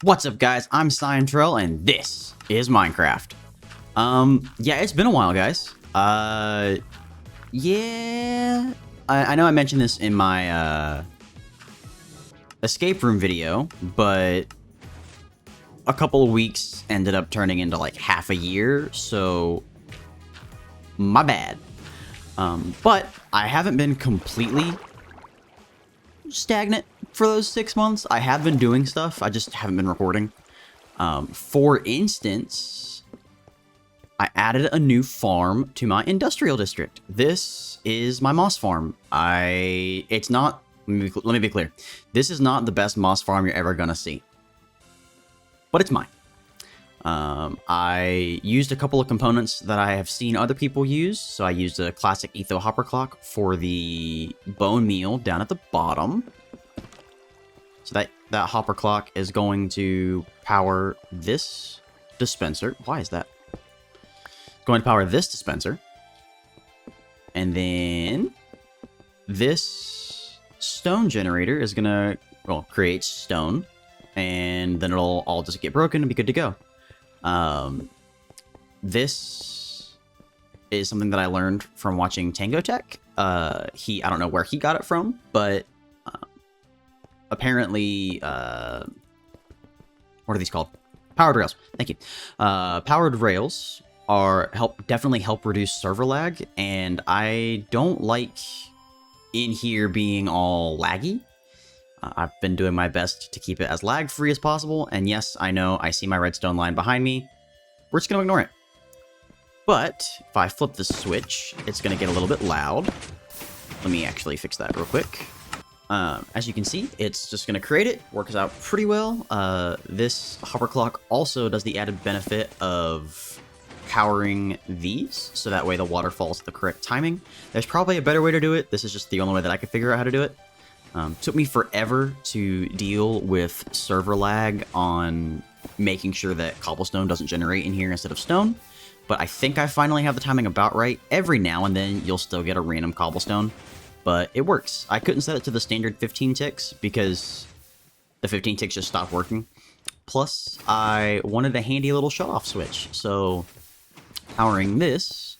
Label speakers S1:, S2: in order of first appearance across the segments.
S1: What's up, guys? I'm Cyantrell, and this is Minecraft. Yeah, it's been a while, guys. Yeah, I know I mentioned this in my escape room video, but a couple of weeks ended up turning into like half a year, so my bad. But I haven't been completely stagnant for those 6 months. I have been doing stuff, I just haven't been recording. For instance, I added a new farm to my industrial district. This is my moss farm. It's not, let me be clear. This is not the best moss farm you're ever gonna see, but it's mine. I used a couple of components that I have seen other people use. So I used a classic Etho hopper clock for the bone meal down at the bottom. So that hopper clock is going to power this dispenser. Why is that? It's going to power this dispenser. And then this stone generator is going to, well, create stone. And then it'll all just get broken and be good to go. This is something that I learned from watching Tango Tech. I don't know where he got it from, but apparently, what are these called? Powered rails. Thank you. Powered rails definitely help reduce server lag, and I don't like in here being all laggy. I've been doing my best to keep it as lag-free as possible, and yes, I know, I see my redstone line behind me. We're just gonna ignore it. But, if I flip the switch, it's gonna get a little bit loud. Let me actually fix that real quick. As you can see, it's just gonna create it, works out pretty well. This hopper clock also does the added benefit of powering these, so that way the water falls at the correct timing. There's probably a better way to do it. This is just the only way that I could figure out how to do it. Took me forever to deal with server lag on making sure that cobblestone doesn't generate in here instead of stone, but I think I finally have the timing about right. Every now and then you'll still get a random cobblestone, but it works. I couldn't set it to the standard 15 ticks because the 15 ticks just stopped working. Plus, I wanted a handy little shut-off switch, so powering this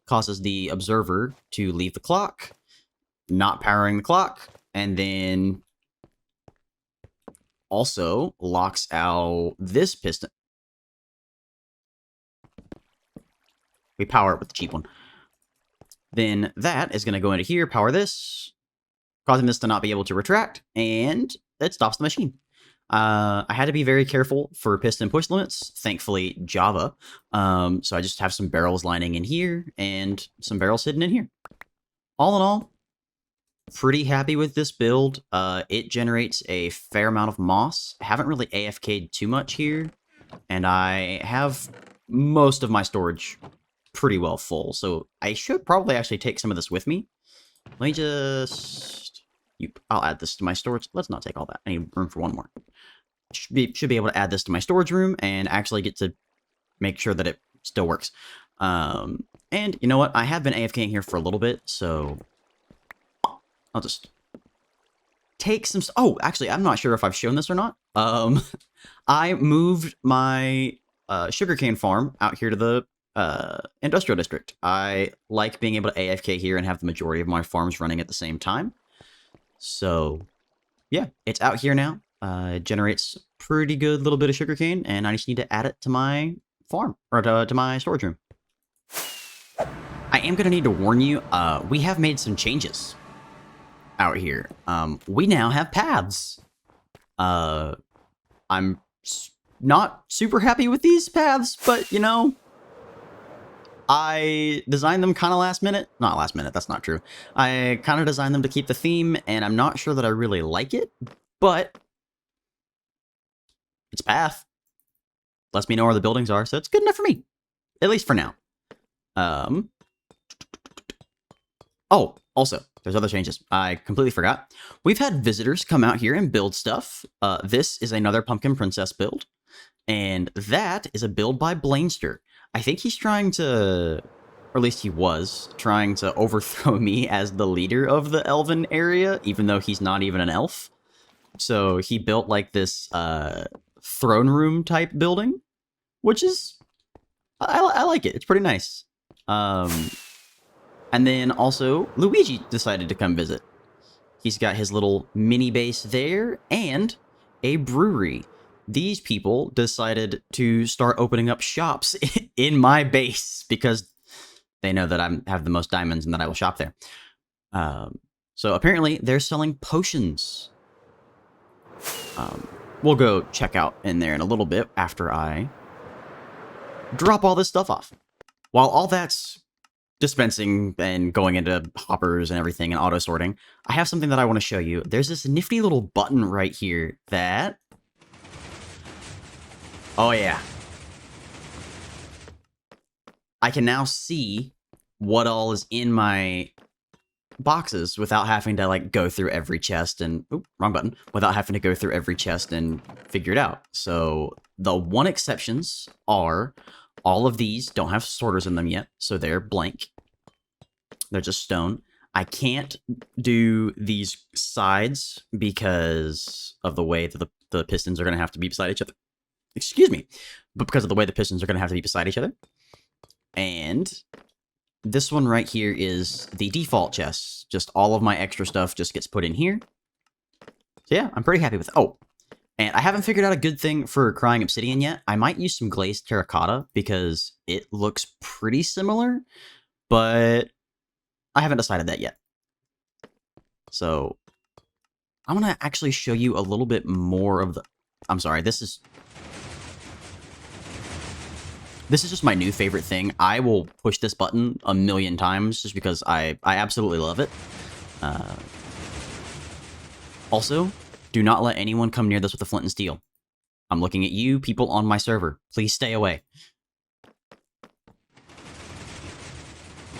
S1: causes the observer to leave the clock, not powering the clock, and then also locks out this piston. We power it with the cheap one. Then that is going to go into here, power this, causing this to not be able to retract, and it stops the machine. I had to be very careful for piston push limits, thankfully Java. So I just have some barrels lining in here and some barrels hidden in here. All in all, pretty happy with this build. It generates a fair amount of moss. I haven't really AFK'd too much here, and I have most of my storage pretty well full, so I should probably actually take some of this with me. Let me just... I'll add this to my storage. Let's not take all that. I need room for one more. Should be able to add this to my storage room and actually get to make sure that it still works. And you know what? I have been AFKing here for a little bit, so I'll just take some... Oh, actually, I'm not sure if I've shown this or not. I moved my sugarcane farm out here to the industrial district. I like being able to AFK here and have the majority of my farms running at the same time. So, yeah, it's out here now. It generates pretty good little bit of sugarcane, and I just need to add it to my farm, or to my storage room. I am going to need to warn you, we have made some changes out here. We now have paths. I'm not super happy with these paths, but, you know, I designed them kind of last minute. Not last minute, that's not true. I kind of designed them to keep the theme, and I'm not sure that I really like it, but it's path. Lets me know where the buildings are, so it's good enough for me. At least for now. Oh, also, there's other changes. I completely forgot. We've had visitors come out here and build stuff. This is another Pumpkin Princess build, and that is a build by Blainster. I think he's trying to, or at least he was, trying to overthrow me as the leader of the elven area, even though he's not even an elf. So he built like this throne room type building, which is I like it. It's pretty nice. And then also Luigi decided to come visit. He's got his little mini base there and a brewery. These people decided to start opening up shops in my base because they know that I have the most diamonds and that I will shop there. So apparently they're selling potions. We'll go check out in there in a little bit after I drop all this stuff off. While all that's dispensing and going into hoppers and everything and auto sorting, I have something that I want to show you. There's this nifty little button right here that... Oh yeah. I can now see what all is in my boxes without having to like go through every chest and... Oop, wrong button. Without having to go through every chest and figure it out. So the one exceptions are all of these don't have sorters in them yet, so they're blank. They're just stone. I can't do these sides because of the way that the pistons are going to have to be beside each other. Excuse me. But because of the way the pistons are going to have to be beside each other. And this one right here is the default chest. Just all of my extra stuff just gets put in here. So yeah, I'm pretty happy with it. Oh, and I haven't figured out a good thing for crying obsidian yet. I might use some glazed terracotta because it looks pretty similar, but I haven't decided that yet. So I'm going to actually show you a little bit more of the... I'm sorry, this is just my new favorite thing. I will push this button a million times just because I absolutely love it. Also, do not let anyone come near this with a flint and steel. I'm looking at you, people on my server. Please stay away.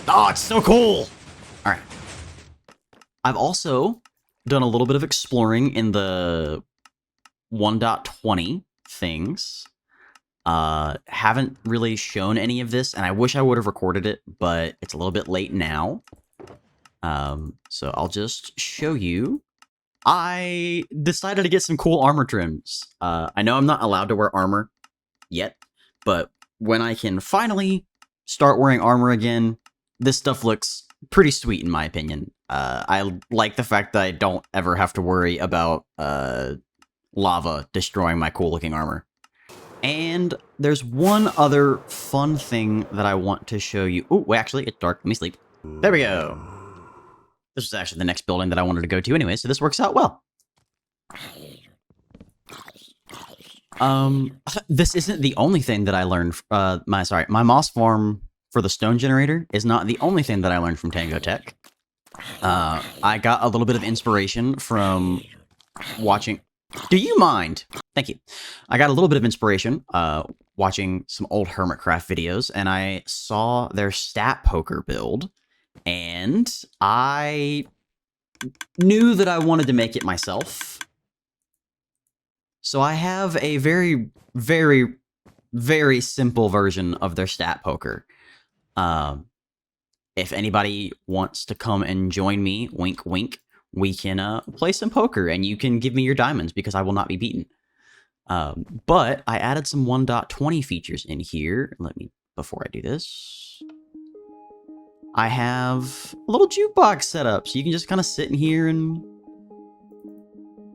S1: Oh, it's so cool! Alright. I've also done a little bit of exploring in the 1.20 things. Haven't really shown any of this, and I wish I would have recorded it, but it's a little bit late now. So I'll just show you. I decided to get some cool armor trims. I know I'm not allowed to wear armor yet, but when I can finally start wearing armor again, this stuff looks pretty sweet in my opinion. I like the fact that I don't ever have to worry about lava destroying my cool looking armor. And there's one other fun thing that I want to show you. Oh, wait, actually, it's dark. Let me sleep. There we go. This was actually the next building that I wanted to go to anyway, so this works out well. This isn't the only thing that I learned. My moss farm for the stone generator is not the only thing that I learned from Tango Tech. I got a little bit of inspiration from watching... Do you mind? Thank you. I got a little bit of inspiration watching some old Hermitcraft videos, and I saw their stat poker build, and I knew that I wanted to make it myself. So I have a very, very, very simple version of their stat poker. If anybody wants to come and join me, wink, wink, we can play some poker, and you can give me your diamonds because I will not be beaten. But I added some 1.20 features in here. Let me, before I do this, I have a little jukebox set up, so you can just kind of sit in here and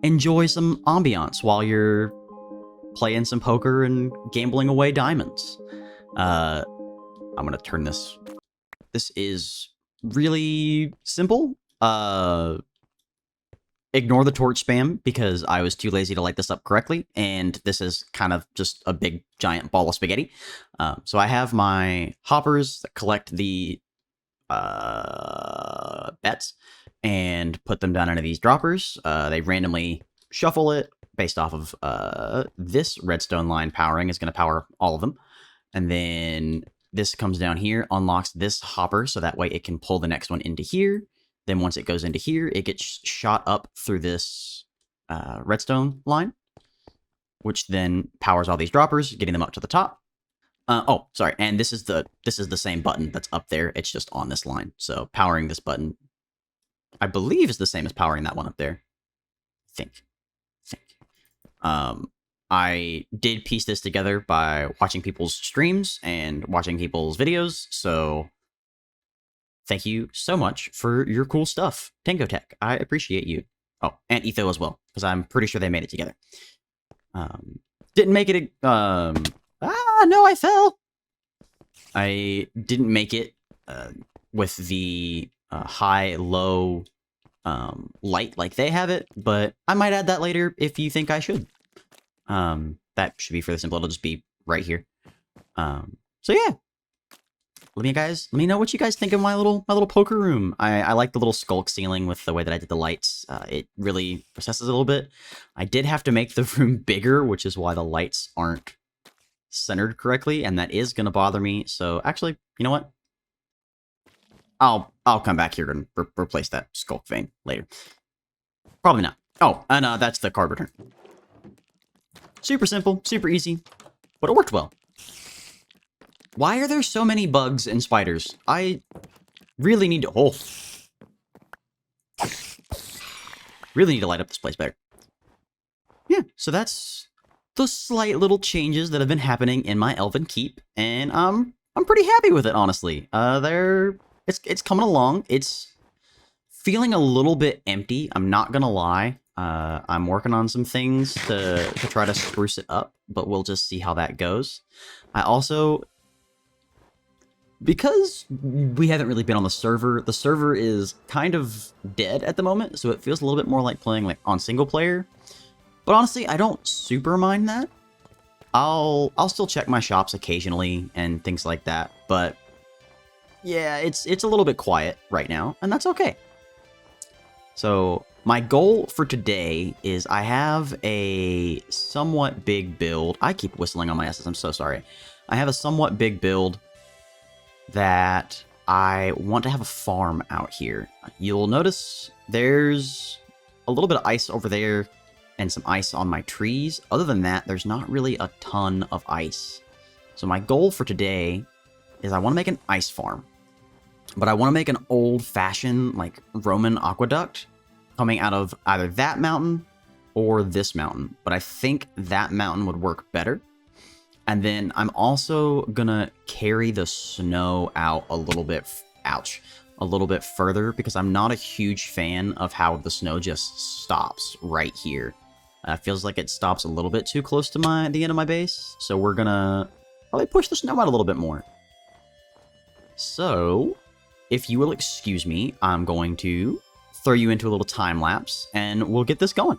S1: enjoy some ambiance while you're playing some poker and gambling away diamonds. I'm going to turn this. This is really simple. Ignore the torch spam because I was too lazy to light this up correctly, and this is kind of just a big giant ball of spaghetti. So I have my hoppers that collect the bets and put them down into these droppers. They randomly shuffle it based off of this redstone line powering is going to power all of them. And then this comes down here, unlocks this hopper so that way it can pull the next one into here. Then once it goes into here, it gets shot up through this redstone line, which then powers all these droppers, getting them up to the top. Oh, sorry, and this is the same button that's up there. It's just on this line. So powering this button, I believe, is the same as powering that one up there. I think. I did piece this together by watching people's streams and watching people's videos, so thank you so much for your cool stuff, Tango Tech. I appreciate you. Oh, and Etho as well, because I'm pretty sure they made it together. Didn't make it. No, I fell. I didn't make it with the high-low light like they have it, but I might add that later if you think I should. That should be fairly simple. It'll just be right here. So yeah. Let me know what you guys think of my little poker room. I like the little skulk ceiling with the way that I did the lights. It really recesses a little bit. I did have to make the room bigger, which is why the lights aren't centered correctly, and that is gonna bother me. So actually, you know what? I'll come back here and replace that skulk vein later. Probably not. Oh, and that's the card return. Super simple, super easy, but it worked well. Why are there so many bugs and spiders? I really need to... Oh. Really need to light up this place better. Yeah, so that's the slight little changes that have been happening in my Elven Keep, and I'm pretty happy with it, honestly. It's coming along. It's feeling a little bit empty, I'm not gonna lie. I'm working on some things to try to spruce it up, but we'll just see how that goes. I also... Because we haven't really been on the server is kind of dead at the moment, so it feels a little bit more like playing like on single player. But honestly, I don't super mind that. I'll still check my shops occasionally and things like that, but yeah, it's a little bit quiet right now, and that's okay. So my goal for today is I have a somewhat big build. I keep whistling on my S's, I'm so sorry. I have a somewhat big build that I want to have a farm out here. You'll notice there's a little bit of ice over there and some ice on my trees. Other than that, there's not really a ton of ice. So my goal for today is I want to make an ice farm. But I want to make an old-fashioned, like, Roman aqueduct coming out of either that mountain or this mountain. But I think that mountain would work better. And then I'm also gonna carry the snow out a little bit, a little bit further, because I'm not a huge fan of how the snow just stops right here. Feels like it stops a little bit too close to the end of my base, so we're gonna probably push the snow out a little bit more. So, if you will excuse me, I'm going to throw you into a little time lapse, and we'll get this going.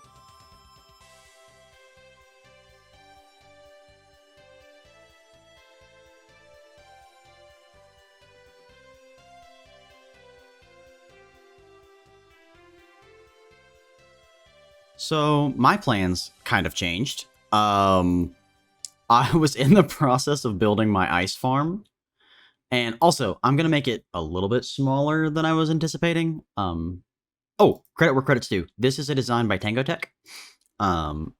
S1: So, my plans kind of changed. I was in the process of building my ice farm. And also, I'm going to make it a little bit smaller than I was anticipating. Oh, credit where credit's due. This is a design by Tango Tech. But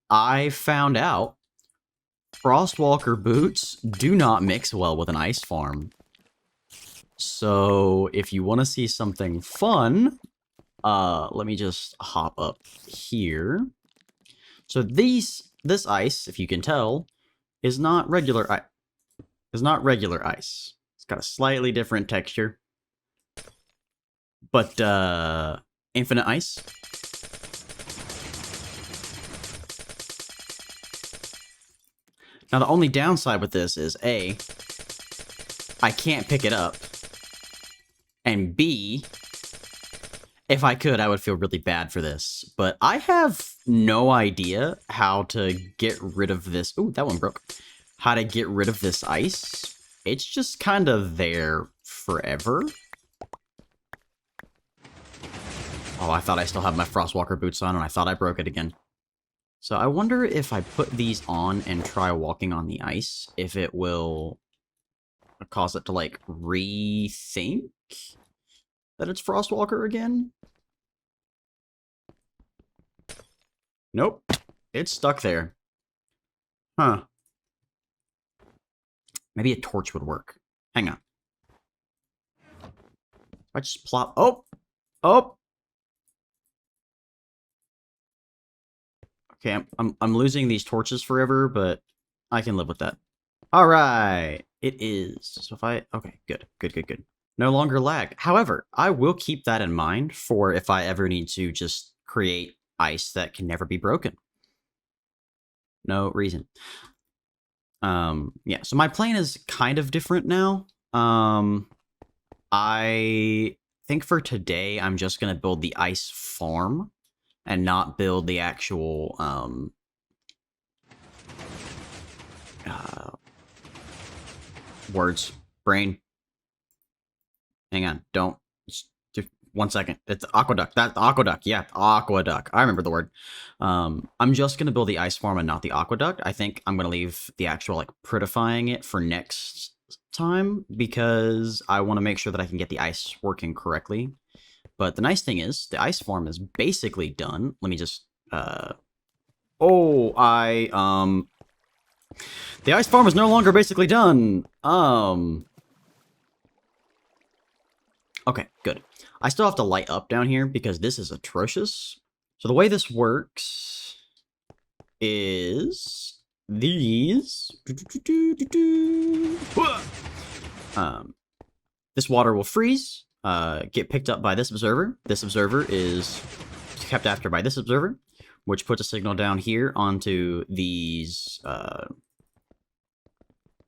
S1: I found out Frostwalker boots do not mix well with an ice farm. So, if you want to see something fun... let me just hop up here. So this ice, if you can tell, is not regular ice. It's got a slightly different texture. But infinite ice. Now the only downside with this is A, I can't pick it up. And B, if I could, I would feel really bad for this, but I have no idea how to get rid of this. Ooh, that one broke. How to get rid of this ice. It's just kind of there forever. Oh, I thought I still had my Frostwalker boots on, and I thought I broke it again. So I wonder if I put these on and try walking on the ice, if it will cause it to, like, rethink that it's Frostwalker again? Nope. It's stuck there. Huh. Maybe a torch would work. Hang on. If I just plop... Oh! Oh! Okay, I'm losing these torches forever, but I can live with that. All right, it is. So if I okay, good. No longer lag. However, I will keep that in mind for if I ever need to just create ice that can never be broken. No reason. Yeah. So my plan is kind of different now. I think for today I'm just gonna build the ice farm and not build the actual uh, words brain. Hang on, don't. Just 1 second. It's aqueduct. That's aqueduct. Yeah, aqueduct. I remember the word. I'm just gonna build the ice farm and not the aqueduct. I think I'm gonna leave the actual like prettifying it for next time because I want to make sure that I can get the ice working correctly. But the nice thing is the ice farm is basically done. Let me just the ice farm is no longer basically done. Okay, good. I still have to light up down here because this is atrocious. So the way this works is these. This water will freeze, get picked up by this observer. This observer is kept after by this observer, which puts a signal down here onto these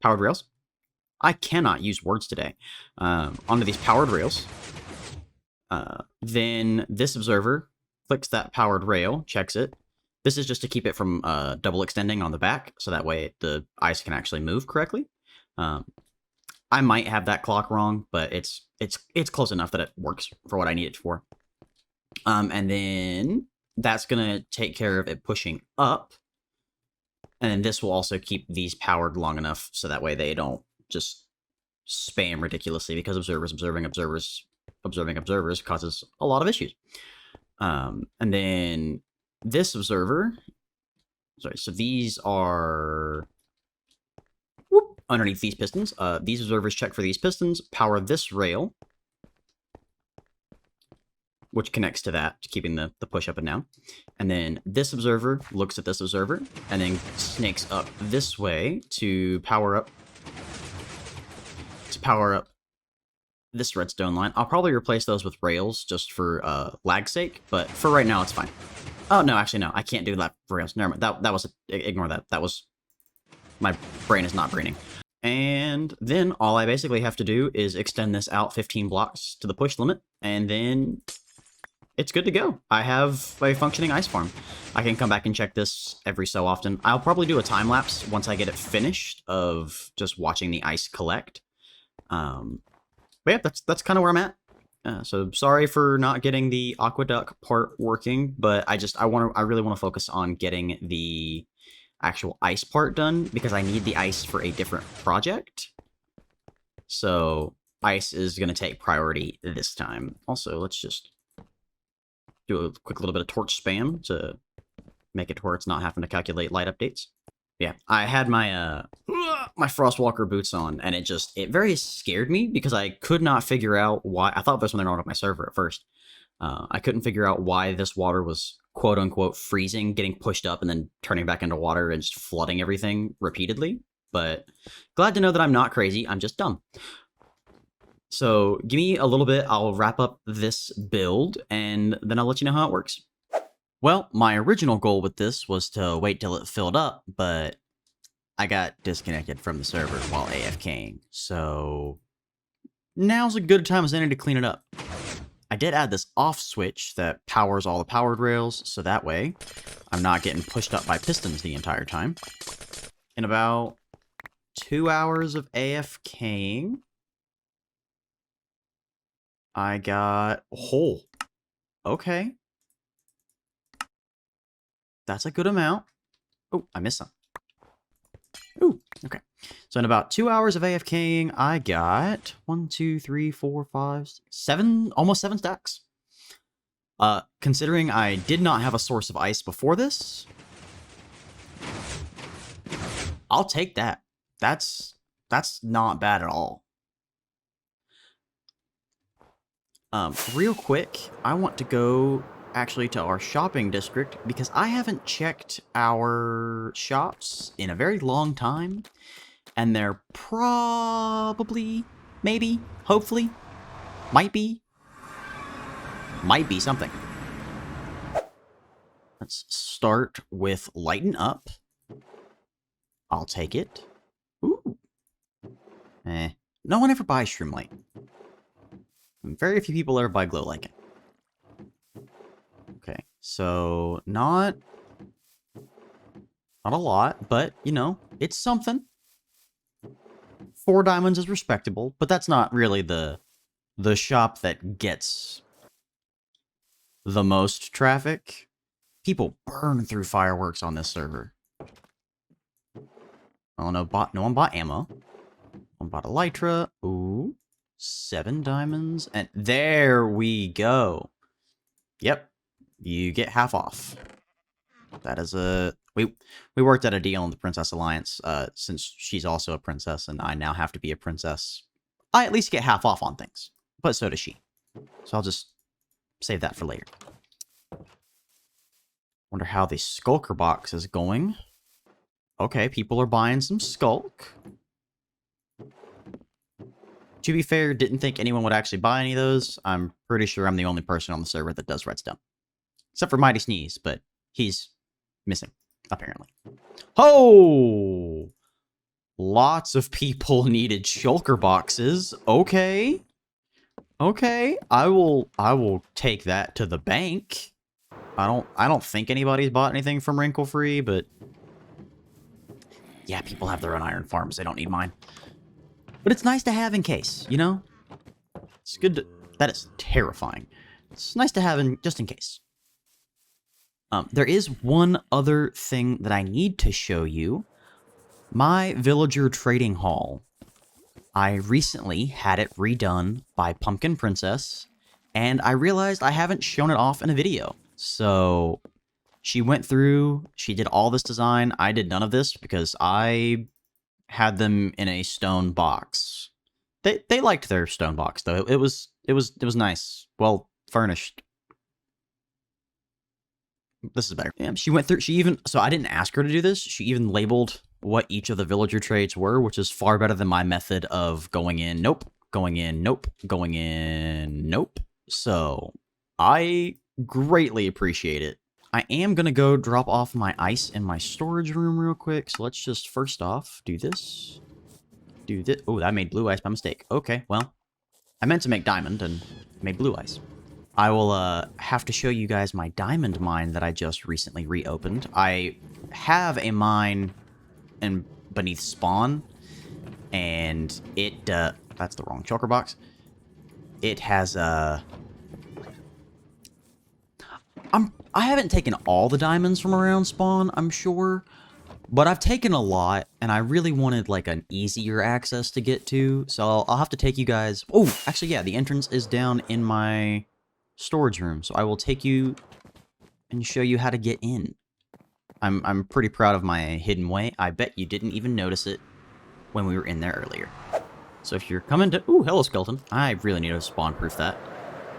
S1: powered rails. I cannot use words today. Onto these powered rails. Then this observer clicks that powered rail, checks it. This is just to keep it from double extending on the back, so that way the ice can actually move correctly. I might have that clock wrong, but it's close enough that it works for what I need it for. And then that's gonna take care of it pushing up. And then this will also keep these powered long enough so that way they don't just spam ridiculously, because observers observing observers causes a lot of issues. And then this observer, sorry, so these are underneath these pistons. These observers check for these pistons, power this rail, which connects to that, keeping the push up and down. And then this observer looks at this observer and then snakes up this way to power up this redstone line. I'll probably replace those with rails just for lag's sake, but for right now it's fine. Oh no, actually no, I can't do that for rails. Never mind. That was ignore that. That was my brain is not braining. And then all I basically have to do is extend this out 15 blocks to the push limit, and then it's good to go. I have a functioning ice farm. I can come back and check this every so often. I'll probably do a time lapse once I get it finished of just watching the ice collect. But yeah, that's kind of where I'm at. So sorry for not getting the aqueduct part working, but I really want to focus on getting the actual ice part done because I need the ice for a different project. So ice is going to take priority this time. Also, let's just do a quick little bit of torch spam to make it to where it's not having to calculate light updates. Yeah, I had my my Frostwalker boots on, and it very scared me because I could not figure out why. I thought this when they were on my server at first. I couldn't figure out why this water was quote unquote freezing, getting pushed up, and then turning back into water and just flooding everything repeatedly. But glad to know that I'm not crazy. I'm just dumb. So give me a little bit. I'll wrap up this build, and then I'll let you know how it works. Well, my original goal with this was to wait till it filled up, but I got disconnected from the server while AFKing, so now's a good time as any to clean it up. I did add this off switch that powers all the powered rails, so that way I'm not getting pushed up by pistons the entire time. In about 2 hours of AFKing, I got a hole. Okay. That's a good amount. Oh, I missed some. Ooh, okay. So in about 2 hours of AFKing, I got 1, 2, 3, 4, 5, 7, almost 7 stacks. Considering I did not have a source of ice before this, I'll take that. That's not bad at all. Real quick, I want to go actually to our shopping district because I haven't checked our shops in a very long time. And they're probably, maybe, hopefully, might be something. Let's start with Lighten Up. I'll take it. Ooh. No one ever buys Shroom Light. Very few people ever buy Glow Lichen. Okay, so not a lot, but, you know, it's something. 4 diamonds is respectable, but that's not really the shop that gets the most traffic. People burn through fireworks on this server. Oh, no one bought ammo. No one bought elytra. Ooh, 7 diamonds, and there we go. Yep, you get half off. That is a we worked out a deal in the Princess Alliance. Since she's also a princess, and I now have to be a princess, I at least get half off on things. But so does she. So I'll just save that for later. Wonder how the Skulker box is going. Okay, people are buying some Skulk. To be fair, didn't think anyone would actually buy any of those. I'm pretty sure I'm the only person on the server that does Redstone. Except for Mighty Sneeze, but he's missing, apparently. Oh! Lots of people needed shulker boxes. Okay. Okay, I will take that to the bank. I don't think anybody's bought anything from Wrinkle Free, but yeah, people have their own iron farms. They don't need mine. But it's nice to have in case, you know? It's good to... That is terrifying. It's nice to have just in case. There is one other thing that I need to show you. My villager trading hall. I recently had it redone by Pumpkin Princess, and I realized I haven't shown it off in a video. So she went through, she did all this design. I did none of this because I had them in a stone box. They liked their stone box though. It was nice, well furnished. This is better. Yeah, she went through. So I didn't ask her to do this. She even labeled what each of the villager trades were, which is far better than my method of going in, nope, going in, nope, going in, nope. So I greatly appreciate it. I am going to go drop off my ice in my storage room real quick. So let's just first off do this. Do this. Oh, I made blue ice by mistake. Okay, well, I meant to make diamond and made blue ice. I will have to show you guys my diamond mine that I just recently reopened. I have a mine beneath spawn, and it, that's the wrong shulker box. It has, I haven't taken all the diamonds from around spawn, I'm sure, but I've taken a lot, and I really wanted, like, an easier access to get to, so I'll have to take you guys... Oh, actually, yeah, the entrance is down in my storage room, so I will take you and show you how to get in. I'm pretty proud of my hidden way. I bet you didn't even notice it when we were in there earlier. So if you're coming to... Ooh, hello, skeleton. I really need to spawn-proof that.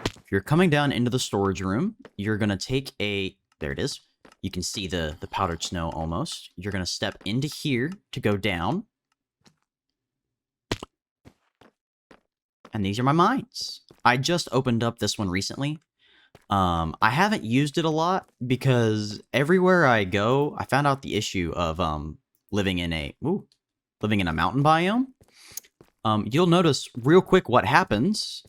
S1: If you're coming down into the storage room, you're going to take a... There it is. You can see the powdered snow almost. You're going to step into here to go down. And these are my mines. I just opened up this one recently. I haven't used it a lot because everywhere I go, I found out the issue of living in a mountain biome. You'll notice real quick what happens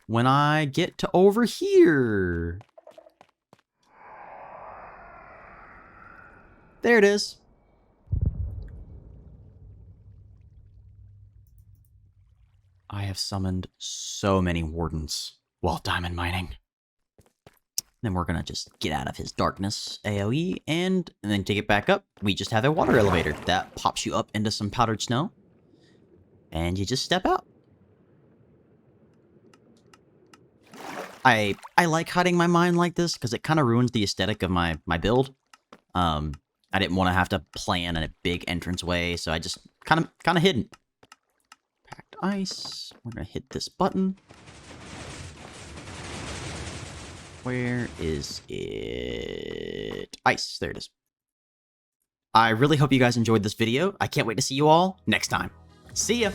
S1: when I get to over here. There it is. I have summoned so many wardens while diamond mining. Then we're gonna just get out of his darkness, AoE, and then to get back up, we just have a water elevator that pops you up into some powdered snow, and you just step out. I like hiding my mine like this because it kind of ruins the aesthetic of my build. I didn't want to have to plan a big entranceway, so I just kind of hidden. Packed ice. We're gonna hit this button. Where is it? Ice. There it is. I really hope you guys enjoyed this video. I can't wait to see you all next time. See ya!